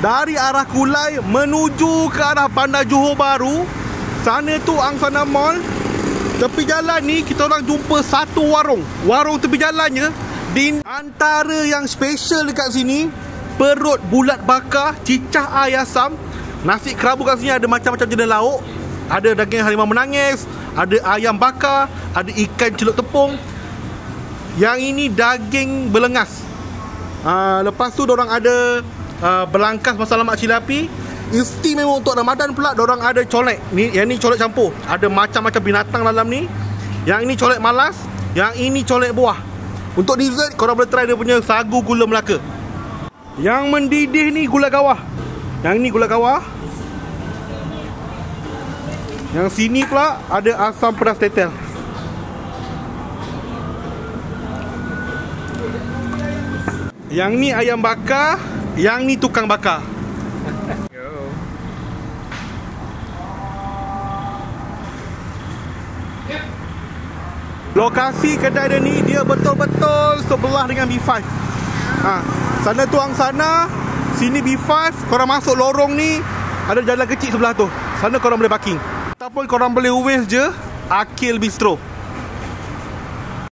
dari arah Kulai menuju ke arah Bandar Johor Bahru. Sana tu Angsana Mall. Tepi jalan ni kita orang jumpa satu warung. Warung tepi jalannya, di antara yang special dekat sini, perut bulat bakar, cicah air asam, nasi kerabu. Kat sini ada macam-macam jenis lauk. Ada daging harimau menangis, ada ayam bakar, ada ikan celup tepung. Yang ini daging belengas. Lepas tu dorang ada belangkas masala mak cilapi. Istimewa untuk Ramadan pula, dorang ada colek. Yang ni colek campur. Ada macam-macam binatang dalam ni. Yang ini colek malas, yang ini colek buah. Untuk dessert korang boleh try dia punya sagu gula Melaka. Yang mendidih ni gula kawah. Yang ni gula kawah. Yang sini pula ada asam pedas tetel. Yang ni ayam bakar, yang ni tukang bakar. Lokasi kedai dia ni, dia betul-betul sebelah dengan B5. Sana tu Angsana, sini B5. Korang masuk lorong ni, ada jalan kecil sebelah tu. Sana korang boleh parking. Ataupun korang boleh wave je Akil Bistro.